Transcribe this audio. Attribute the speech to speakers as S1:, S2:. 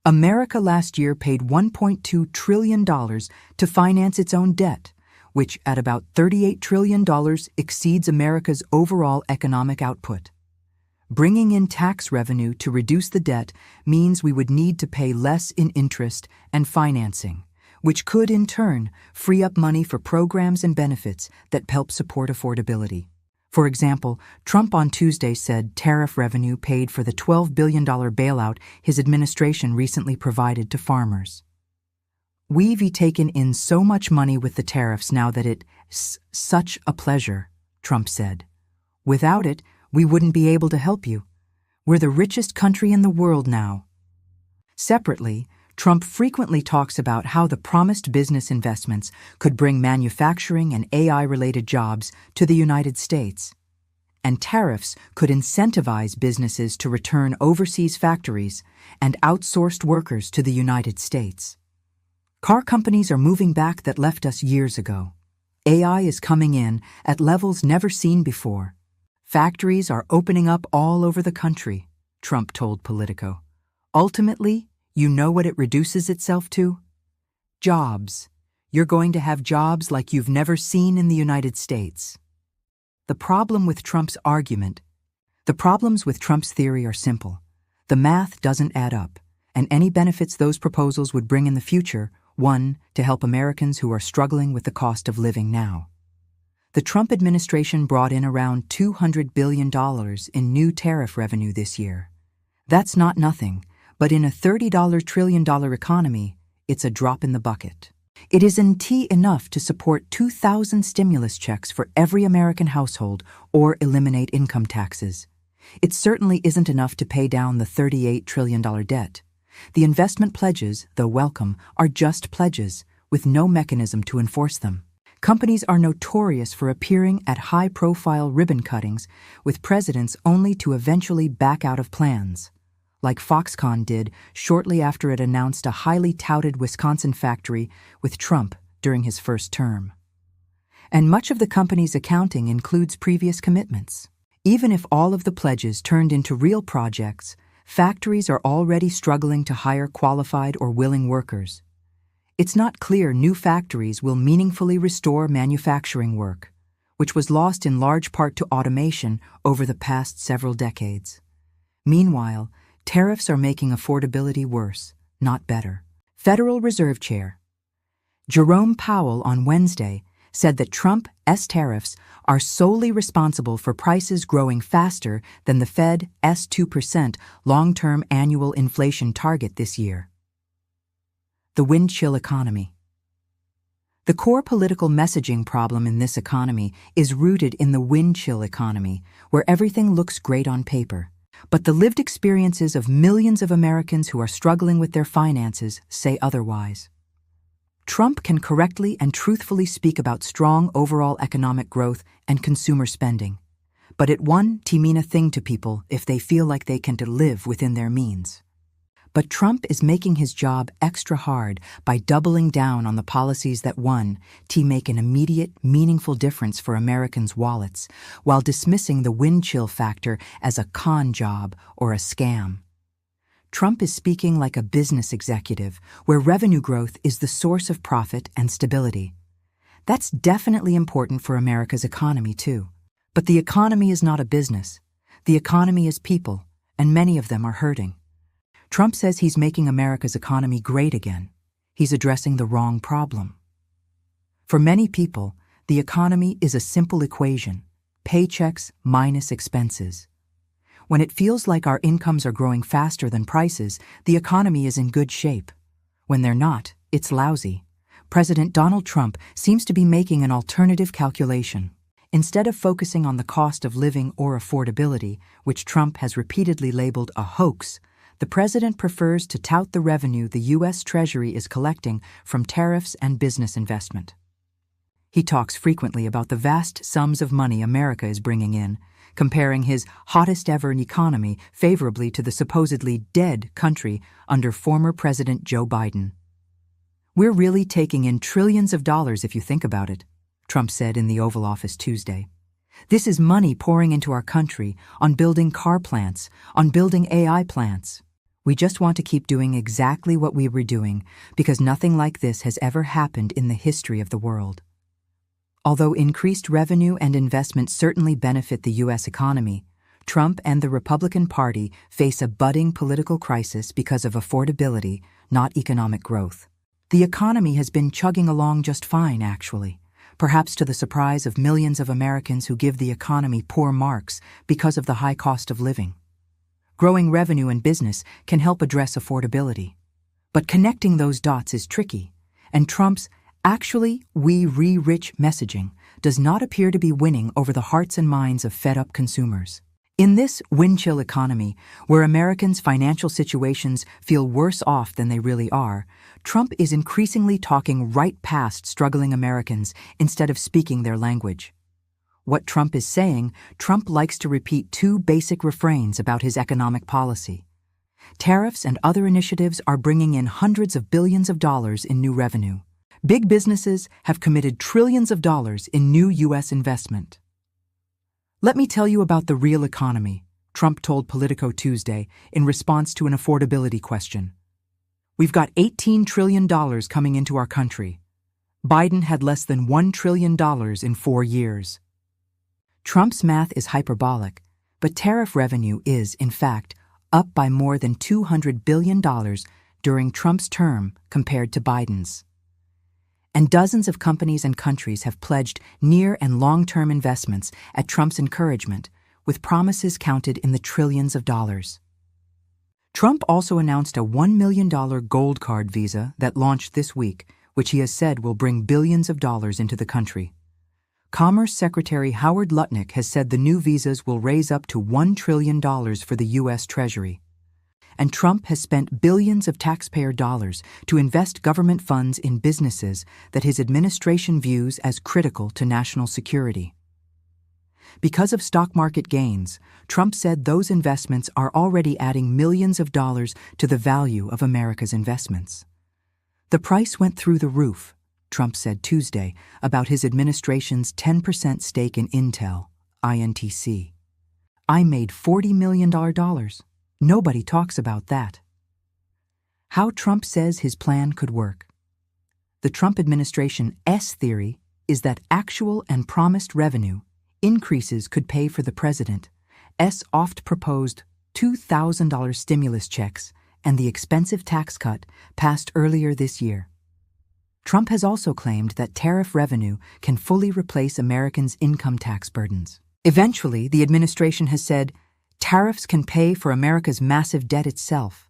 S1: America last year paid $1.2 trillion to finance its own debt, which at about $38 trillion exceeds America's overall economic output. Bringing in tax revenue to reduce the debt means we would need to pay less in interest and financing, which could in turn free up money for programs and benefits that help support affordability. For example, Trump on Tuesday said tariff revenue paid for the $12 billion bailout his administration recently provided to farmers. "We've taken in so much money with the tariffs now that it's such a pleasure," Trump said. "Without it, we wouldn't be able to help you. We're the richest country in the world now." Separately, Trump frequently talks about how the promised business investments could bring manufacturing and AI-related jobs to the United States. And tariffs could incentivize businesses to return overseas factories and outsourced workers to the United States. Car companies are moving back that left us years ago. AI is coming in at levels never seen before. Factories are opening up all over the country, Trump told Politico. Ultimately, you know what it reduces itself to? Jobs. You're going to have jobs like you've never seen in the United States. The problems with Trump's theory are simple. The math doesn't add up, and any benefits those proposals would bring in the future, one, to help Americans who are struggling with the cost of living now. The Trump administration brought in around $200 billion in new tariff revenue this year. That's not nothing, but in a $30 trillion economy, it's a drop in the bucket. It isn't enough to support 2,000 stimulus checks for every American household or eliminate income taxes. It certainly isn't enough to pay down the $38 trillion debt. The investment pledges, though welcome, are just pledges, with no mechanism to enforce them. Companies are notorious for appearing at high-profile ribbon cuttings with presidents only to eventually back out of plans, like Foxconn did shortly after it announced a highly touted Wisconsin factory with Trump during his first term. And much of the company's accounting includes previous commitments. Even if all of the pledges turned into real projects, factories are already struggling to hire qualified or willing workers. It's not clear new factories will meaningfully restore manufacturing work, which was lost in large part to automation over the past several decades. Meanwhile, tariffs are making affordability worse, not better. Federal Reserve Chair Jerome Powell on Wednesday said that Trump's tariffs are solely responsible for prices growing faster than the Fed's 2% long-term annual inflation target this year. The wind chill economy. The core political messaging problem in this economy is rooted in the wind chill economy, where everything looks great on paper. But the lived experiences of millions of Americans who are struggling with their finances say otherwise. Trump can correctly and truthfully speak about strong overall economic growth and consumer spending, but it won't mean a thing to people if they feel like they can live within their means. But Trump is making his job extra hard by doubling down on the policies that make an immediate, meaningful difference for Americans' wallets, while dismissing the wind chill factor as a con job or a scam. Trump is speaking like a business executive, where revenue growth is the source of profit and stability. That's definitely important for America's economy, too. But the economy is not a business. The economy is people, and many of them are hurting. Trump says he's making America's economy great again. He's addressing the wrong problem. For many people, the economy is a simple equation: paychecks minus expenses. When it feels like our incomes are growing faster than prices, the economy is in good shape. When they're not, it's lousy. President Donald Trump seems to be making an alternative calculation. Instead of focusing on the cost of living or affordability, which Trump has repeatedly labeled a hoax, the president prefers to tout the revenue the U.S. Treasury is collecting from tariffs and business investment. He talks frequently about the vast sums of money America is bringing in, comparing his hottest-ever economy favorably to the supposedly dead country under former President Joe Biden. "We're really taking in trillions of dollars if you think about it," Trump said in the Oval Office Tuesday. "This is money pouring into our country on building car plants, on building AI plants. We just want to keep doing exactly what we were doing because nothing like this has ever happened in the history of the world. Although increased revenue and investment certainly benefit the U.S. economy, Trump and the Republican Party face a budding political crisis because of affordability, not economic growth. The economy has been chugging along just fine, actually, perhaps to the surprise of millions of Americans who give the economy poor marks because of the high cost of living. Growing revenue and business can help address affordability. But connecting those dots is tricky, and Trump's "actually, we re-rich" messaging does not appear to be winning over the hearts and minds of fed-up consumers. In this wind-chill economy, where Americans' financial situations feel worse off than they really are, Trump is increasingly talking right past struggling Americans instead of speaking their language. What Trump is saying, Trump likes to repeat two basic refrains about his economic policy. Tariffs and other initiatives are bringing in hundreds of billions of dollars in new revenue. Big businesses have committed trillions of dollars in new U.S. investment. Let me tell you about the real economy, Trump told Politico Tuesday in response to an affordability question. We've got $18 trillion coming into our country. Biden had less than $1 trillion in 4 years. Trump's math is hyperbolic, but tariff revenue is, in fact, up by more than $200 billion during Trump's term compared to Biden's. And dozens of companies and countries have pledged near and long-term investments at Trump's encouragement, with promises counted in the trillions of dollars. Trump also announced a $1 million gold card visa that launched this week, which he has said will bring billions of dollars into the country. Commerce Secretary Howard Lutnick has said the new visas will raise up to $1 trillion for the U.S. Treasury. And Trump has spent billions of taxpayer dollars to invest government funds in businesses that his administration views as critical to national security. Because of stock market gains, Trump said those investments are already adding millions of dollars to the value of America's investments. The price went through the roof, Trump said Tuesday about his administration's 10% stake in Intel, INTC. I made $40 million. Nobody talks about that. How Trump says his plan could work. The Trump administration's theory is that actual and promised revenue increases could pay for the president's oft-proposed $2,000 stimulus checks and the expensive tax cut passed earlier this year. Trump has also claimed that tariff revenue can fully replace Americans' income tax burdens. Eventually, the administration has said, tariffs can pay for America's massive debt itself.